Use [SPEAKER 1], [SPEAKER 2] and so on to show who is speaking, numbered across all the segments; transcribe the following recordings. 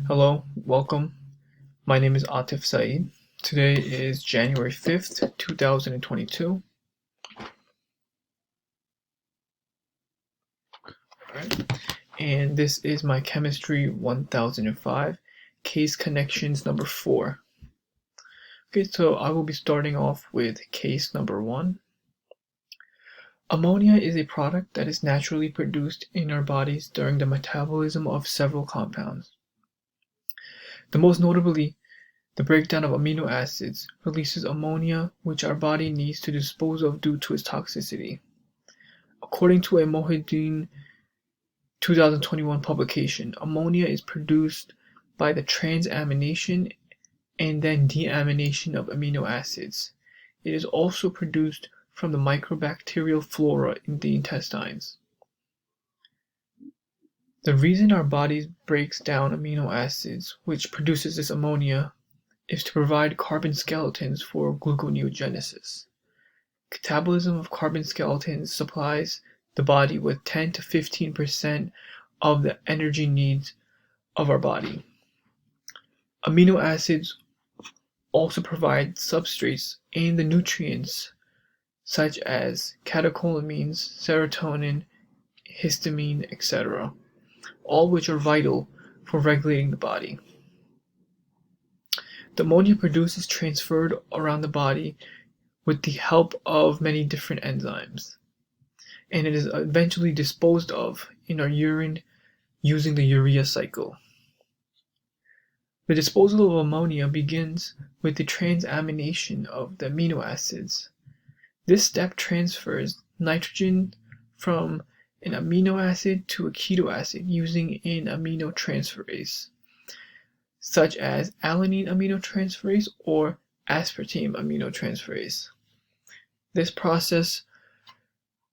[SPEAKER 1] Hello, welcome. My name is Atif Syed. Today is January 5th, 2022. Alright. And this is my Chemistry 1005, Case Connections number 4. Okay, so I will be starting off with case number 1. Ammonia is a product that is naturally produced in our bodies during the metabolism of several compounds. The most notably, the breakdown of amino acids releases ammonia, which our body needs to dispose of due to its toxicity. According to a Mohideen 2021 publication, ammonia is produced by the transamination and then deamination of amino acids. It is also produced from the microbacterial flora in the intestines. The reason our body breaks down amino acids, which produces this ammonia, is to provide carbon skeletons for gluconeogenesis. Catabolism of carbon skeletons supplies the body with 10 to 15% of the energy needs of our body. Amino acids also provide substrates and the nutrients such as catecholamines, serotonin, histamine, etc., all which are vital for regulating the body. The ammonia produced is transferred around the body with the help of many different enzymes, and it is eventually disposed of in our urine using the urea cycle. The disposal of ammonia begins with the transamination of the amino acids. This step transfers nitrogen from an amino acid to a keto acid using an aminotransferase, such as alanine aminotransferase or aspartame aminotransferase. This process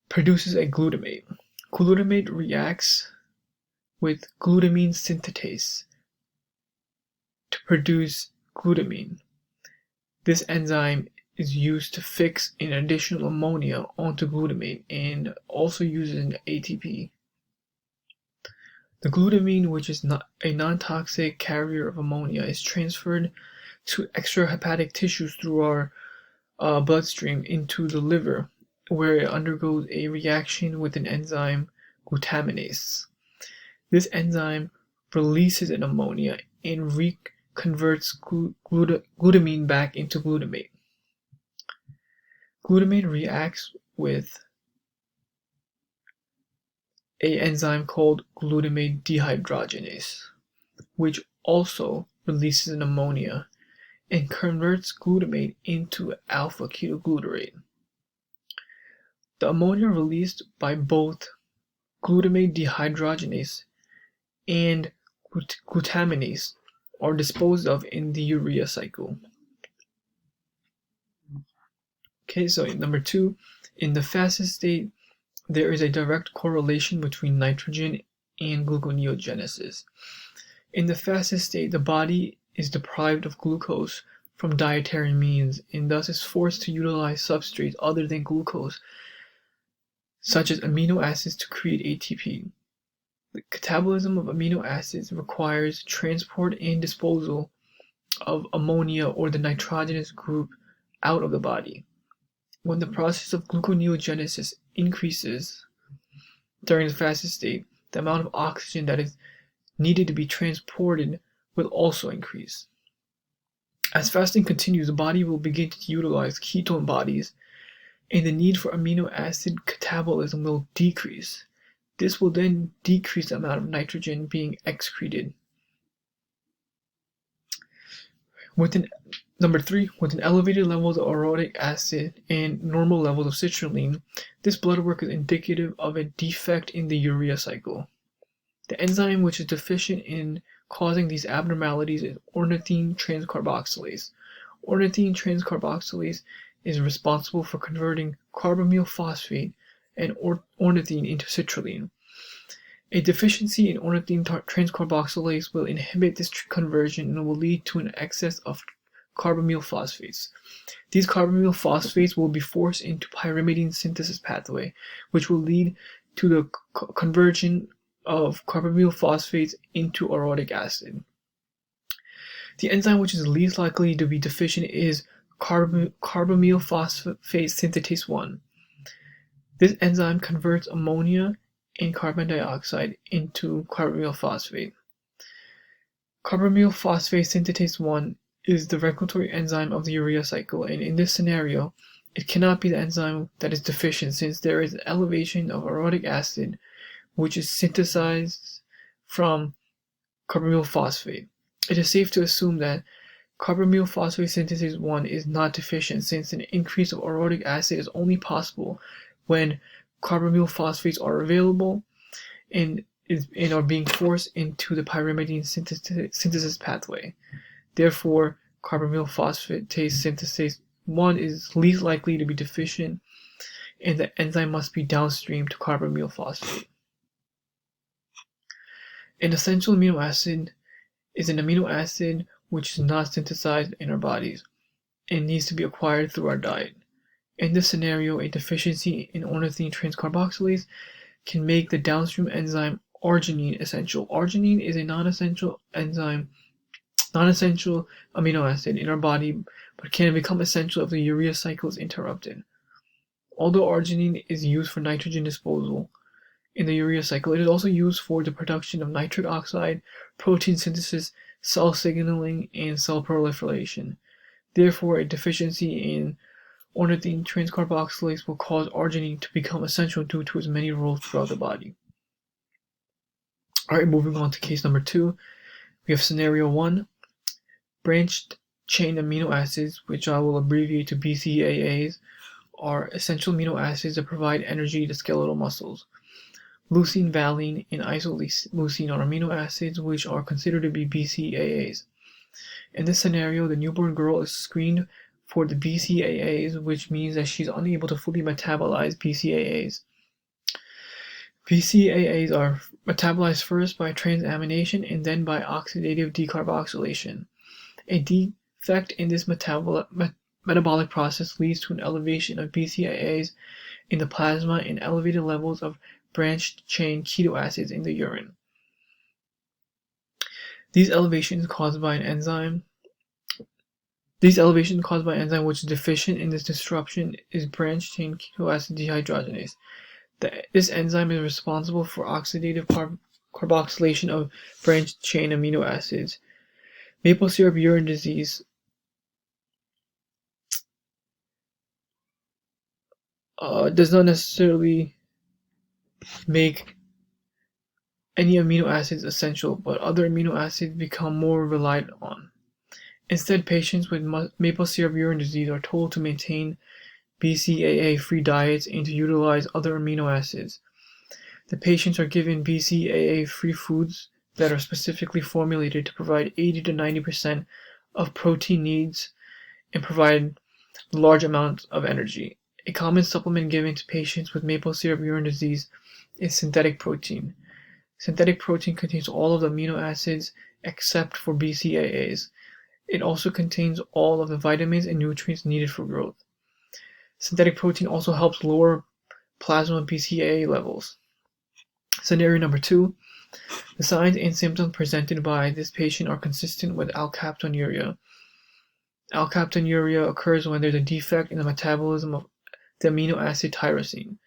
[SPEAKER 1] produces a glutamate. Glutamate reacts with glutamine synthetase to produce glutamine. This enzyme is used to fix an additional ammonia onto glutamate and also uses an ATP. The glutamine, which is not a non-toxic carrier of ammonia, is transferred to extrahepatic tissues through our bloodstream into the liver, where it undergoes a reaction with an enzyme glutaminase. This enzyme releases an ammonia and reconverts glutamine back into glutamate. Glutamate reacts with an enzyme called glutamate dehydrogenase, which also releases an ammonia and converts glutamate into alpha-ketoglutarate. The ammonia released by both glutamate dehydrogenase and glutaminase are disposed of in the urea cycle. Okay, so number 2, in the fasted state, there is a direct correlation between nitrogen and gluconeogenesis. In the fasted state, the body is deprived of glucose from dietary means and thus is forced to utilize substrates other than glucose, such as amino acids, to create ATP. The catabolism of amino acids requires transport and disposal of ammonia or the nitrogenous group out of the body. When the process of gluconeogenesis increases during the fasted state, the amount of oxygen that is needed to be transported will also increase. As fasting continues, the body will begin to utilize ketone bodies, and the need for amino acid catabolism will decrease. This will then decrease the amount of nitrogen being excreted. Number 3, with an elevated levels of orotic acid and normal levels of citrulline, this blood work is indicative of a defect in the urea cycle. The enzyme which is deficient in causing these abnormalities is ornithine transcarboxylase. Ornithine transcarboxylase is responsible for converting carbamyl phosphate and ornithine into citrulline. A deficiency in ornithine transcarboxylase will inhibit this conversion and will lead to an excess of carbamyl phosphates. These carbamyl phosphates will be forced into pyrimidine synthesis pathway, which will lead to the conversion of carbamyl phosphates into orotic acid. The enzyme which is least likely to be deficient is carbamyl phosphate synthetase 1. This enzyme converts ammonia and carbon dioxide into carbamyl phosphate. Carbamyl phosphate synthetase 1 is the regulatory enzyme of the urea cycle, and in this scenario, it cannot be the enzyme that is deficient since there is an elevation of orotic acid which is synthesized from carbamyl phosphate. It is safe to assume that carbamyl phosphate synthetase 1 is not deficient since an increase of orotic acid is only possible when carbamyl phosphates are available and are being forced into the pyrimidine synthesis pathway. Therefore, carbamyl phosphatase synthetase 1 is least likely to be deficient, and the enzyme must be downstream to carbamyl phosphate. An essential amino acid is an amino acid which is not synthesized in our bodies and needs to be acquired through our diet. In this scenario, a deficiency in ornithine transcarboxylase can make the downstream enzyme arginine essential. Arginine is a non-essential amino acid in our body, but can become essential if the urea cycle is interrupted. Although arginine is used for nitrogen disposal in the urea cycle, it is also used for the production of nitric oxide, protein synthesis, cell signaling, and cell proliferation. Therefore, a deficiency in ornithine transcarboxylase will cause arginine to become essential due to its many roles throughout the body. Alright, moving on to case number 2. We have scenario 1. Branched chain amino acids, which I will abbreviate to BCAAs, are essential amino acids that provide energy to skeletal muscles. Leucine, valine, and isoleucine are amino acids which are considered to be BCAAs. In this scenario, the newborn girl is screened for the BCAAs, which means that she's unable to fully metabolize BCAAs. BCAAs are metabolized first by transamination and then by oxidative decarboxylation. A defect in this metabolic process leads to an elevation of BCAAs in the plasma and elevated levels of branched chain keto acids in the urine. These elevations caused by an enzyme which is deficient in this disruption is branched chain keto acid dehydrogenase. This enzyme is responsible for oxidative carboxylation of branched chain amino acids. Maple syrup urine disease does not necessarily make any amino acids essential, but other amino acids become more relied on. Instead, patients with maple syrup urine disease are told to maintain BCAA-free diets and to utilize other amino acids. The patients are given BCAA-free foods that are specifically formulated to provide 80 to 90% of protein needs and provide large amounts of energy. A common supplement given to patients with maple syrup urine disease is synthetic protein. Synthetic protein contains all of the amino acids except for BCAAs. It also contains all of the vitamins and nutrients needed for growth. Synthetic protein also helps lower plasma BCAA levels. Scenario number 2. The signs and symptoms presented by this patient are consistent with alkaptonuria. Alkaptonuria occurs when there's a defect in the metabolism of the amino acid tyrosine.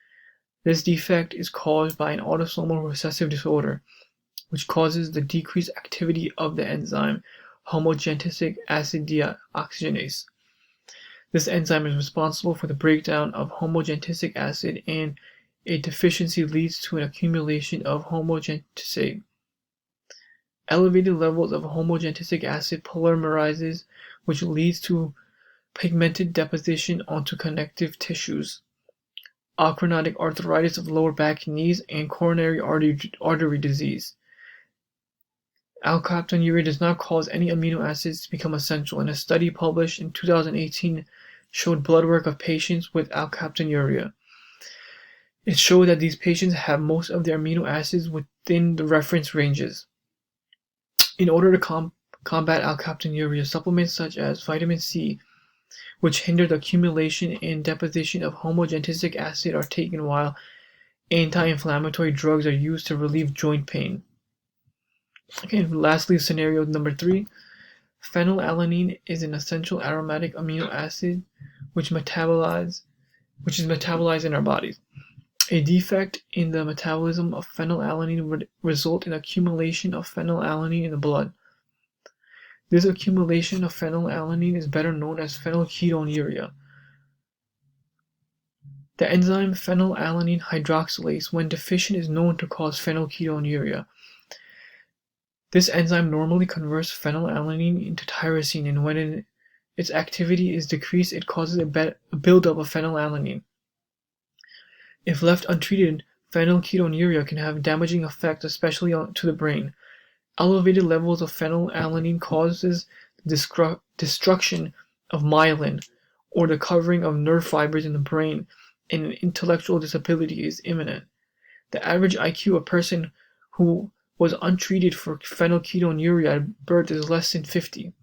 [SPEAKER 1] This defect is caused by an autosomal recessive disorder, which causes the decreased activity of the enzyme homogentisic acid deoxygenase. This enzyme is responsible for the breakdown of homogentisic acid, and a deficiency leads to an accumulation of homogentisate. Elevated levels of homogentisic acid polymerizes, which leads to pigmented deposition onto connective tissues, achronotic arthritis of lower back and knees, and coronary artery disease. Alkaptonuria does not cause any amino acids to become essential, and a study published in 2018 showed blood work of patients with alkaptonuria. It showed that these patients have most of their amino acids within the reference ranges. In order to combat alkaptonuria, supplements such as vitamin C, which hinder the accumulation and deposition of homogentisic acid, are taken, while anti-inflammatory drugs are used to relieve joint pain. Okay, and lastly, scenario number 3. Phenylalanine is an essential aromatic amino acid which is metabolized in our bodies. A defect in the metabolism of phenylalanine would result in accumulation of phenylalanine in the blood. This accumulation of phenylalanine is better known as phenylketonuria. The enzyme phenylalanine hydroxylase, when deficient, is known to cause phenylketonuria. This enzyme normally converts phenylalanine into tyrosine, and when its activity is decreased, it causes a buildup of phenylalanine. If left untreated, phenylketonuria can have damaging effects, especially to the brain. Elevated levels of phenylalanine causes the destruction of myelin, or the covering of nerve fibers in the brain, and an intellectual disability is imminent. The average IQ of a person who was untreated for phenylketonuria at birth is less than 50.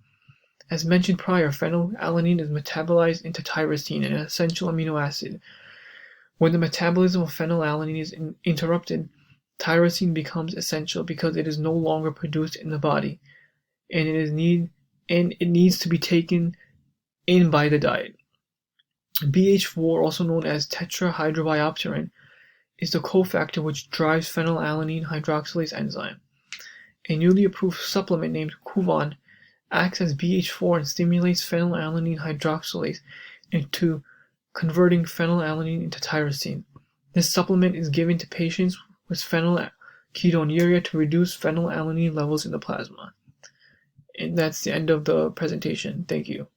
[SPEAKER 1] As mentioned prior, phenylalanine is metabolized into tyrosine, an essential amino acid. When the metabolism of phenylalanine is interrupted, tyrosine becomes essential because it is no longer produced in the body, and it needs to be taken in by the diet. BH4, also known as tetrahydrobiopterin, is the cofactor which drives phenylalanine hydroxylase enzyme. A newly approved supplement named Kuvan acts as BH4 and stimulates phenylalanine hydroxylase into converting phenylalanine into tyrosine. This supplement is given to patients with phenylketonuria to reduce phenylalanine levels in the plasma. And that's the end of the presentation. Thank you.